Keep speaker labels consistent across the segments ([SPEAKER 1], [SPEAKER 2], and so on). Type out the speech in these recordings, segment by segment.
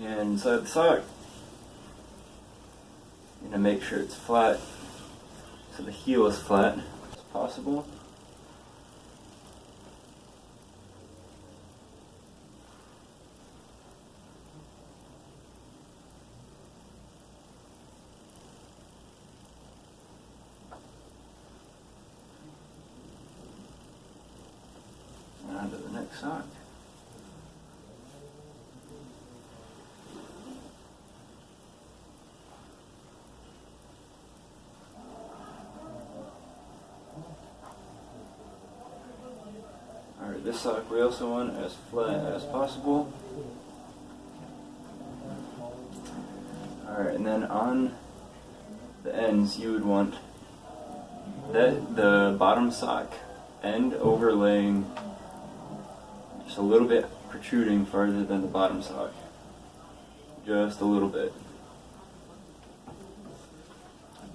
[SPEAKER 1] And inside the sock, I'm going to make sure it's flat, so the heel is flat as possible. And onto the next sock. Alright, this sock we also want as flat as possible. Alright, and then on the ends you would want the bottom sock end overlaying just a little bit protruding farther than the bottom sock. Just a little bit.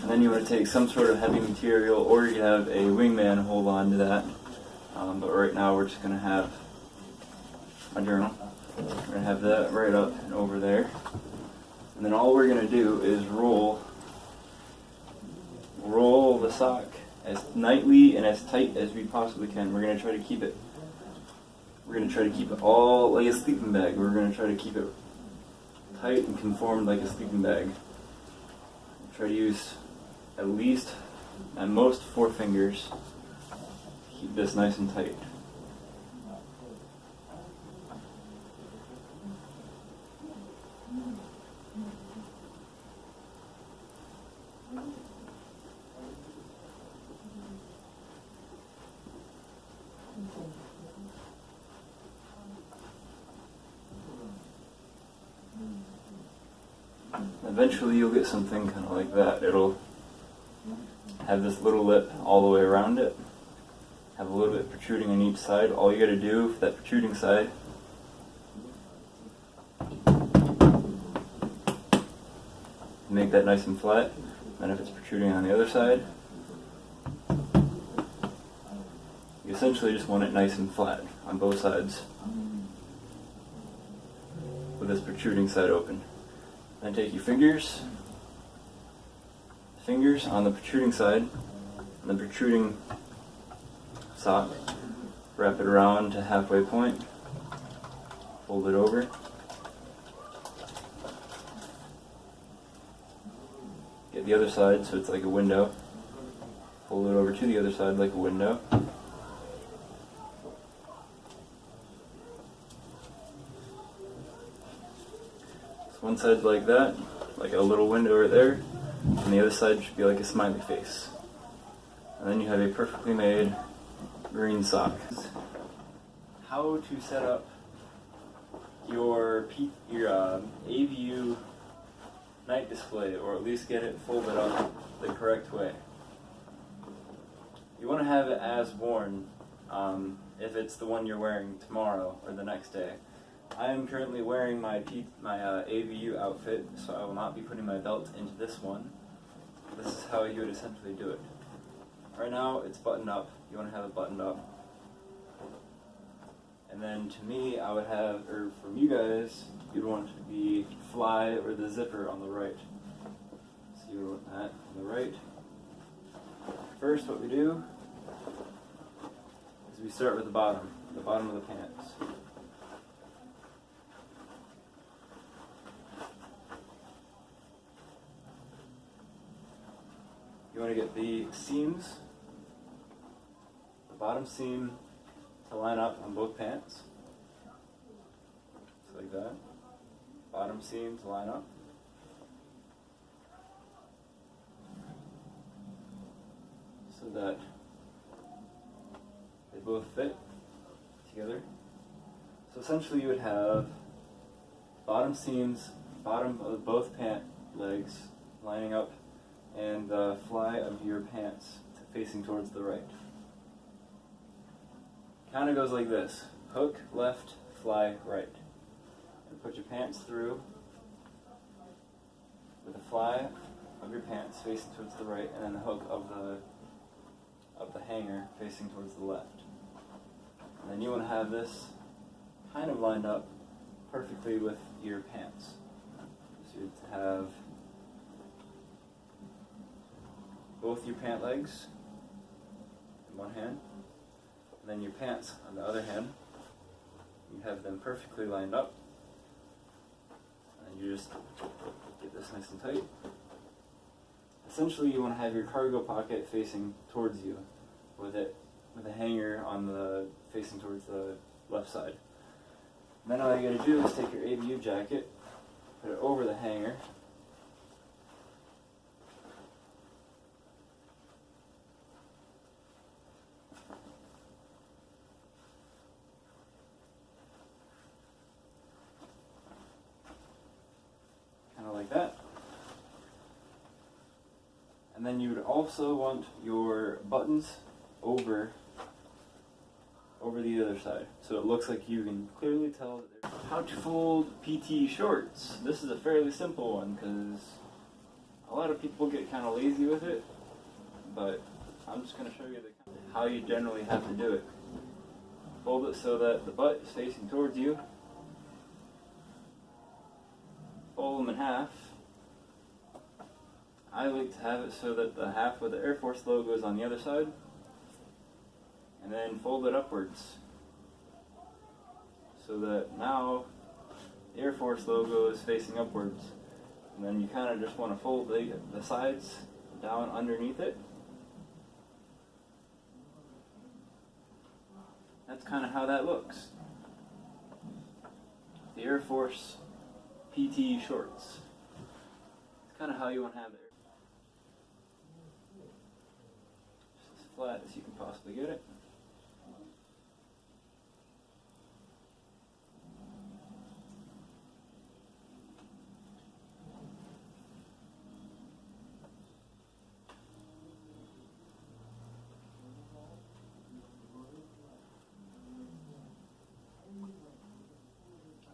[SPEAKER 1] And then you want to take some sort of heavy material, or you have a wingman hold on to that. But right now we're just going to have my journal. We're going to have that right up and over there. And then all we're going to do is roll the sock as tightly and as tight as we possibly can. We're going to try to keep it all like a sleeping bag. We're going to try to keep it tight and conformed like a sleeping bag. Try to use at least, at most, 4 fingers. Keep this nice and tight. Eventually you'll get something kind of like that. It'll have this little lip all the way around it. Have a little bit protruding on each side. All you got to do for that protruding side make that nice and flat. And if it's protruding on the other side, you essentially just want it nice and flat on both sides with this protruding side open. Then take your fingers on the protruding side and the protruding sock, wrap it around to halfway point, fold it over, get the other side so it's like a window, fold it over to the other side like a window. So one side's like that, like a little window right there, and the other side should be like a smiley face. And then you have a perfectly made green sock. How to set up your AVU night display, or at least get it folded up the correct way. You want to have it as worn if it's the one you're wearing tomorrow or the next day. I am currently wearing my AVU outfit, so I will not be putting my belt into this one. This is how you would essentially do it. Right now it's buttoned up. You want to have it buttoned up. And then to me, I would have, or from you guys, you'd want it to be fly or the zipper on the right. So you would want that on the right. First, what we do is we start with the bottom of the pants. You want to get the seams, the bottom seam, to line up on both pants. Just like that. Bottom seam to line up. So that they both fit together. So essentially you would have bottom seams, bottom of both pant legs lining up, and the fly of your pants facing towards the right. Kind of goes like this: hook left, fly right. And put your pants through with the fly of your pants facing towards the right, and then the hook of the hanger facing towards the left. And then you want to have this kind of lined up perfectly with your pants. So you have both your pant legs in one hand, and then your pants on the other hand. You have them perfectly lined up, and you just get this nice and tight. Essentially, you want to have your cargo pocket facing towards you, with a hanger on the facing towards the left side. And then all you got to do is take your ABU jacket, put it over the hanger, kind of like that. And then you would also want your buttons over the other side, so it looks like you can clearly tell that they're... How to fold PT shorts. This is a fairly simple one because a lot of people get kind of lazy with it, but I'm just going to show you how you generally have to do it. Fold it so that the butt is facing towards you. Fold them in half. I like to have it so that the half with the Air Force logo is on the other side, and then fold it upwards so that now the Air Force logo is facing upwards, and then you kind of just want to fold the sides down underneath it. That's kind of how that looks. The Air Force PT shorts. It's kind of how you want to have it. Just as flat as you can possibly get it.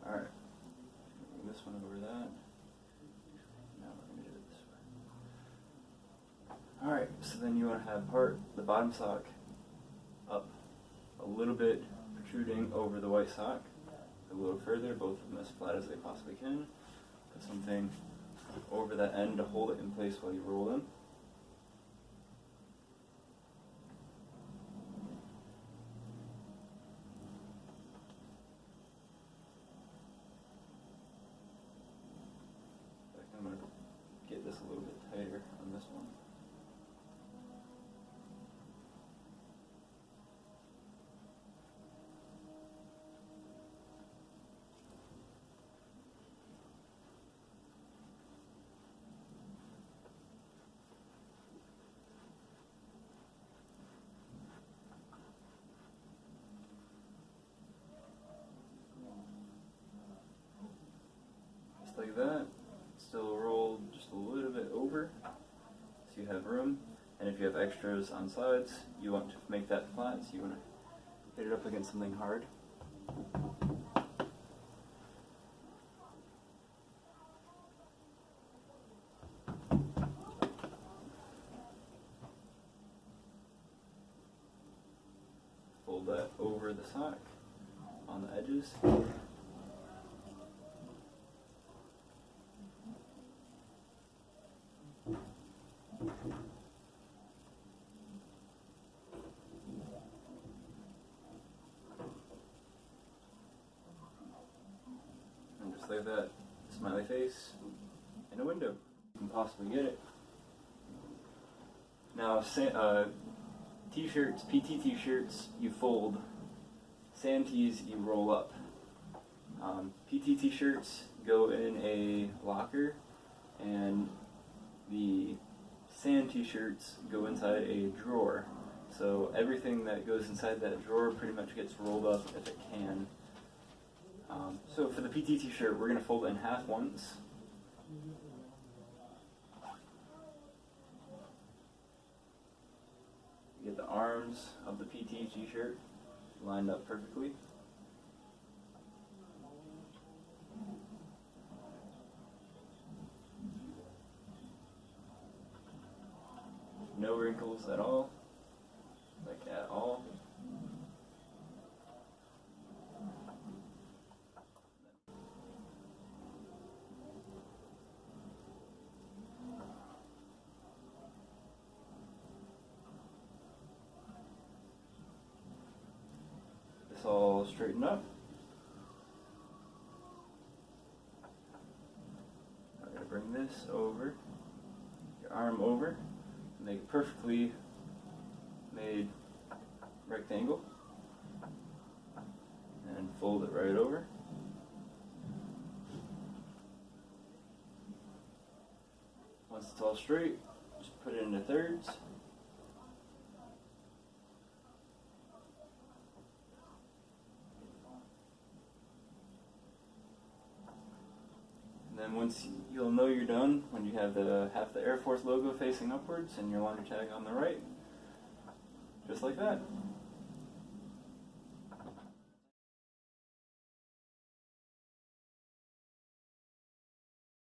[SPEAKER 1] Alright, bring this one over that. Now we're going to do it this way. Alright, so then you want to have the bottom sock up a little bit, protruding over the white sock, a little further, both of them as flat as they possibly can. Put something over that end to hold it in place while you roll them. I'm going to get this a little bit tighter on this one. Just like that. Still rolled just a little bit over so you have room, and if you have extras on sides you want to make that flat, so you want to hit it up against something hard. Fold that over the sock on the edges. And just like that, smiley face and a window. You can possibly get it. Now, t-shirts, PT t-shirts, you fold. Sand tees, you roll up. PT t-shirts go in a locker, and the sand t-shirts go inside a drawer. So everything that goes inside that drawer pretty much gets rolled up if it can. So for the PT t-shirt, we're going to fold it in half once. You get the arms of the PT t-shirt lined up perfectly. No wrinkles at all, like at all. all straightened up. I'm going to bring this over, your arm over, make a perfectly made rectangle, and fold it right over. Once it's all straight, just put it into thirds. And then once you'll know you're done when you have half the Air Force logo facing upwards and your launcher tag on the right, just like that.